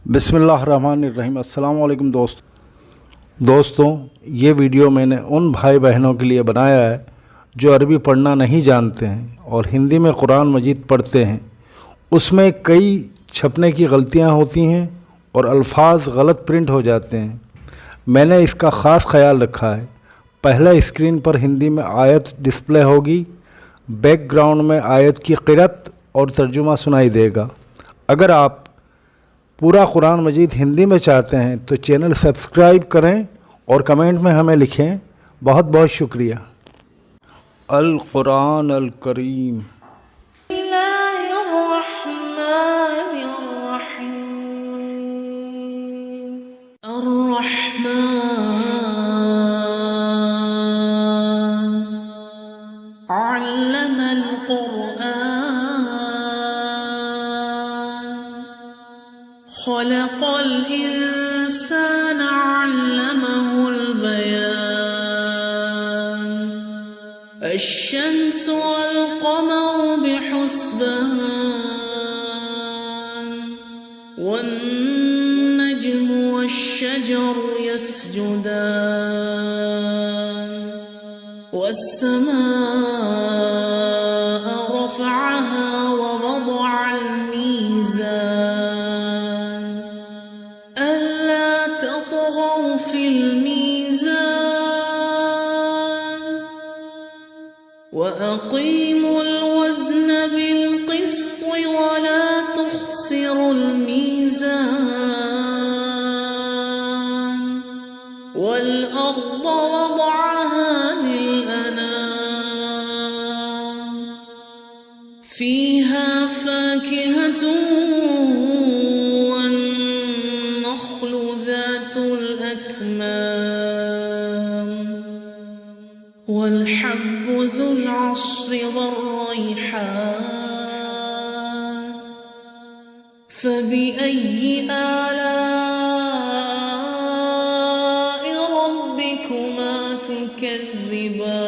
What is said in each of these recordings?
बिस्मिल्लाहिर्रहमानिर्रहीम। अस्सलाम वालेकुम दोस्तों, ये वीडियो मैंने उन भाई बहनों के लिए बनाया है जो अरबी पढ़ना नहीं जानते हैं और हिंदी में कुरान मजीद पढ़ते हैं। उसमें कई छपने की गलतियां होती हैं और अल्फाज गलत प्रिंट हो जाते हैं। मैंने इसका ख़ास ख्याल रखा है। पहले स्क्रीन पर हिंदी में आयत डिस्प्ले होगी, बैकग्राउंड में आयत की क़िरात और तर्जुमा सुनाई देगा। अगर आप पूरा कुरान मजीद हिंदी में चाहते हैं तो चैनल सब्सक्राइब करें और कमेंट में हमें लिखें। बहुत बहुत शुक्रिया। अल कुरान अल करीम। खलक़ल इंसान अल्लमहुल बयान अश्शम्सु वल क़मरु बिहुस्बान वन्नज्मु वश्शजरु यस्जुदान वस्समाअ रफ़अहा ववضअल मीज़ान في الميزان وأقيموا الوزن بالقسط ولا تخسروا الميزان والأرض وضعها للأنام فيها فاكهة الأكمام والحب ذو العصف والريحان فبأي آلاء ربكما تكذبان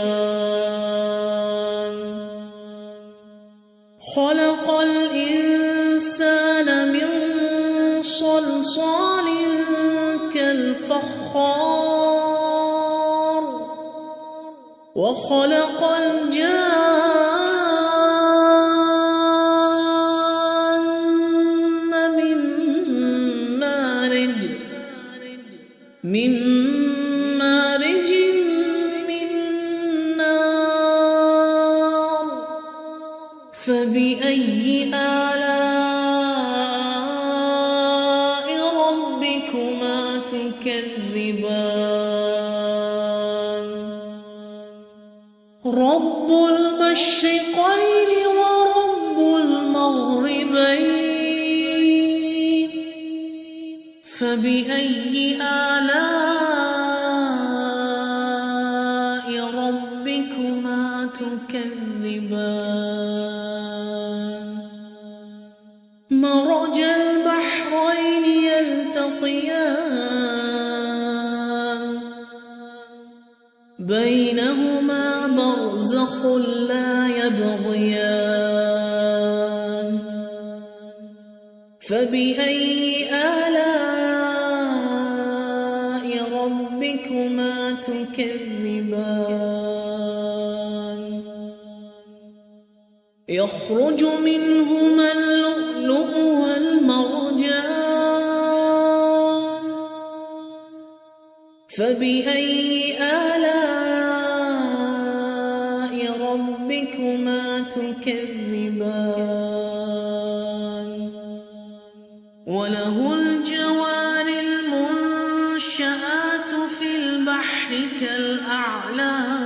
خلق الإنسان من صلصال كالفخار وخلق الجان من مارج من نار فبأي آلاء ربكما تكذبان رب المشرقين ورب المغربين فبأي آلاء ربكما تكذبان مرج البحرين يلتقيان بينهما برزخ لا يبغيان فبأي آلاء ربكما تكذبان يخرج منهما اللؤلؤ والمرجان فبأي آلاء ربكما تكذبان وله الجوار المنشآت في البحر كالأعلام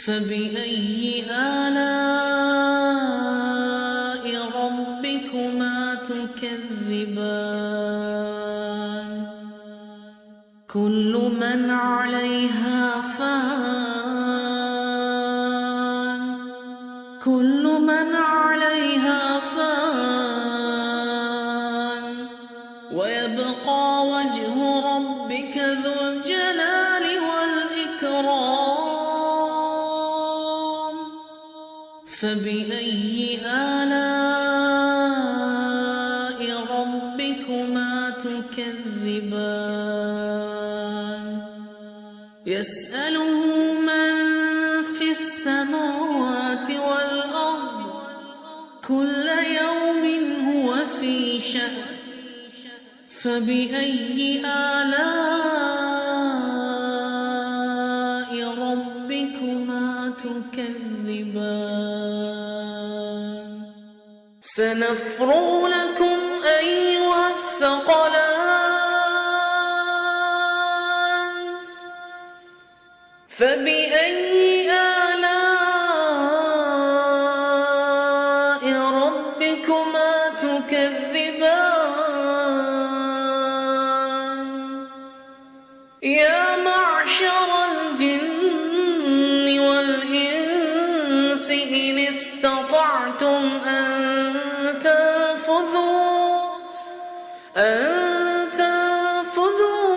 فبأي آلاء ربكما تكذبان كل من عليها فان كل من عليها فان ويبقى وجه ربك ذو الجلال والإكرام فبأي آلاء ربكما تكذبان يسأله من في السماوات والأرض كل يوم هو في شأن فبأي آلاء ربكما تكذبان سنفرغ لكم أيها الثقلان فبأي آلاء ربكما تكذبان يا معشر الجن والإنس إن استطعتم أن تنفذوا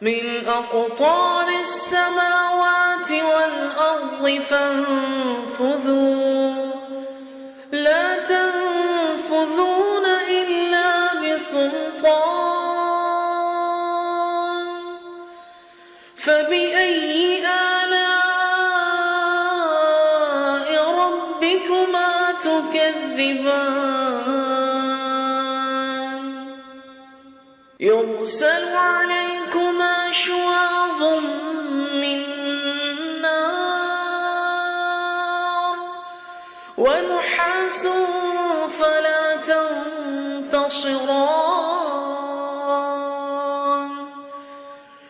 من أقطار السماوات والأرض فانفذوا لا تنفذون إلا بسلطان فبأي آلاء ربكما تكذبان يرسل عليكما شواظ من نار ونحاس فلا تنتصران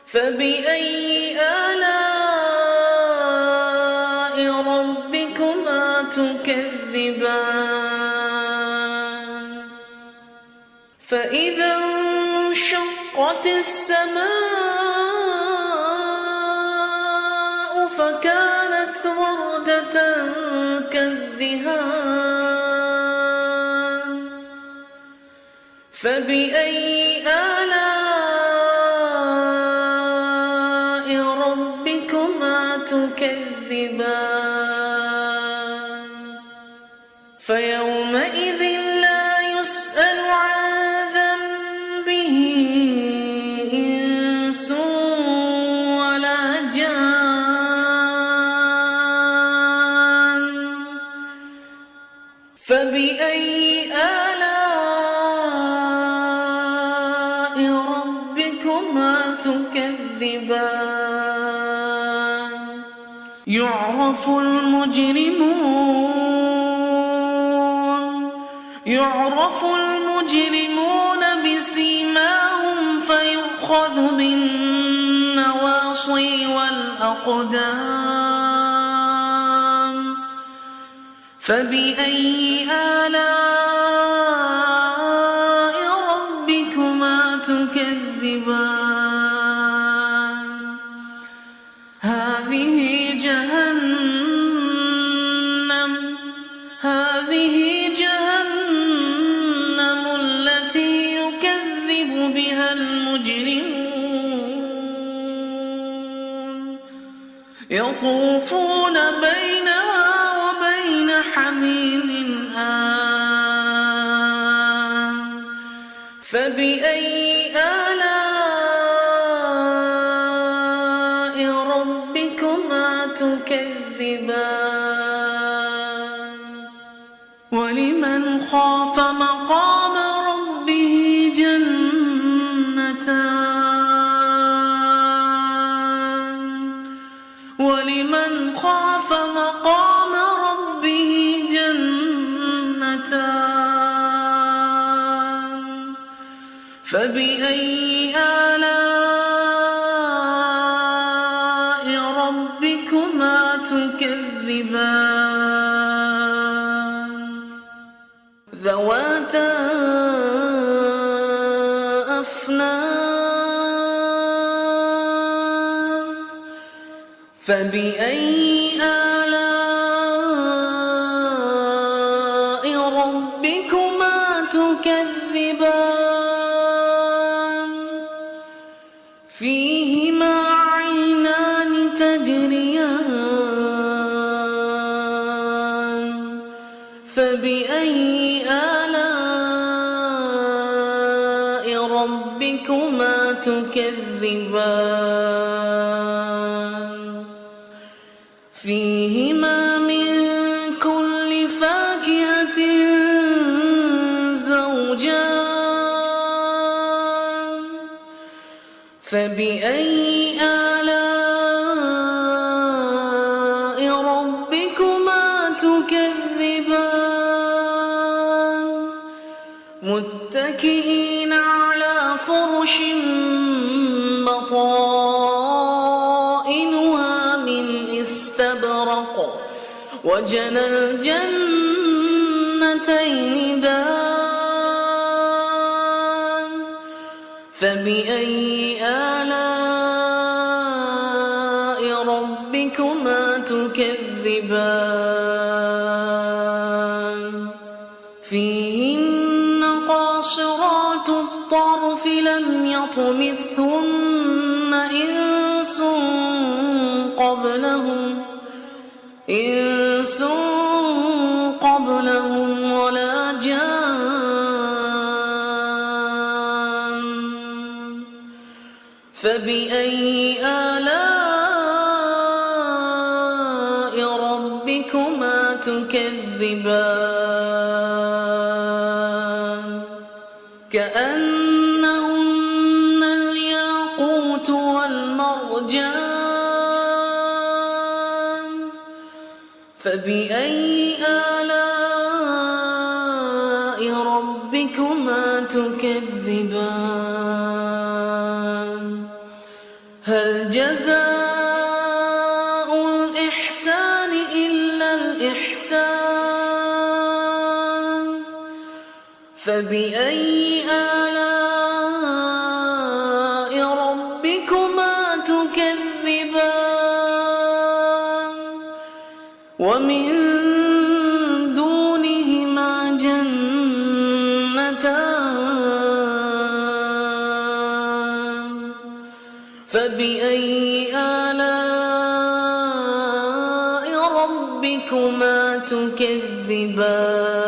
فبأي آلاء ربكما تكذبان فإذا انشقت السماء فكانت وردة كالدهان فبأي آلاء ربكما تكذبان فيومئذ لا يسأل عن ذنبه إنس ولا جان فبأي آلاء ربكما تكذبان يعرف المجرمون بسيماهم فيؤخذ بالنواصي والأقدام فبأي آلاء ربكما تكذبان هذه جهنم التي يكذب بها المجرمون يطوفون بينها وبين حميم آن فبأي آلاء ربكما تكذبان ولمن خاف مقام ربه جنتان ولمن خاف مقام ربه جنتان فبأي آلاء ربكما تكذبان ذواتا أفنان فبأي آلاء ربكما تكذبان فيهما عينان تجريان فبأي آلاء ربكما تكذبان فيهما من كل فاكهة زوجان فبأي آلاء ربكما تكذبان متكئين على فرش بطائنها من استبرق وجنى الجنتين دان فبأي آلاء ربكما تكذبان فيهن قاصرات الطرف لم يطمثهن إنس قبلهم ولا جان فبأي آلاء ربكما تكذبان كأنهن الياقوت والمرجان فبأي آلاء ربكما تكذبان هل جزاء الإحسان إلا الإحسان فبأي آلاء ربكما تكذبان ومن دونهما جنتان فبأي آلاء ربكما تكذبان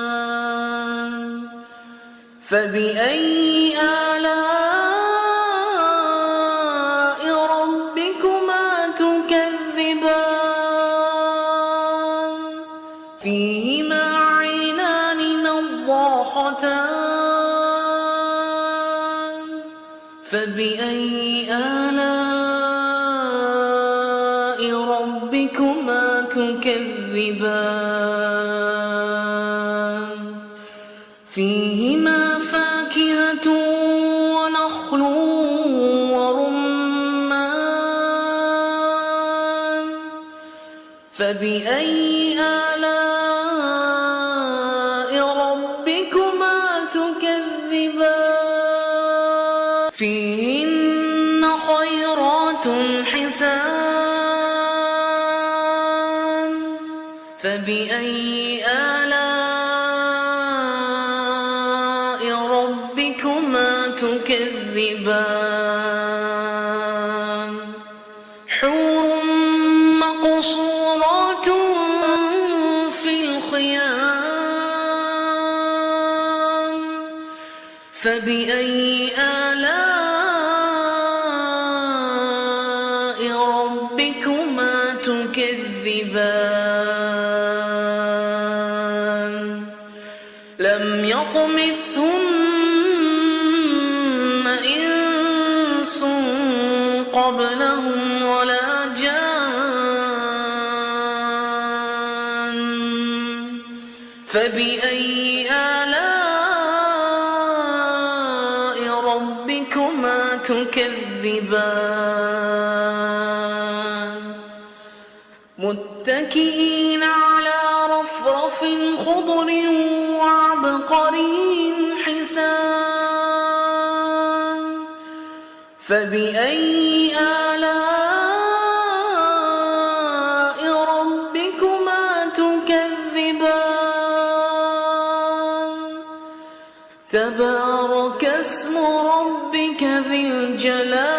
مدهامتان فبأي آلاء ربكما تكذبان فيهما عينان نضاختان فبأي آلاء ربكما تكذبان فيهما فاكهة ونخل ورمان فبأي آلاء ربكما تكذبان فيهن خيرات حسان فبأي آلاء ربكما تكذبان حور مقصورات في الخيام فبأي آلاء ربكما تكذبان لم يطمثهن إنس قبلهم ولا جان فبأي آلاء ربكما تكذبان متكئين على رفرف خضر وعبقري حسان فبأي آلاء ربكما تكذبان تبارك اسم ربك ذي الجلال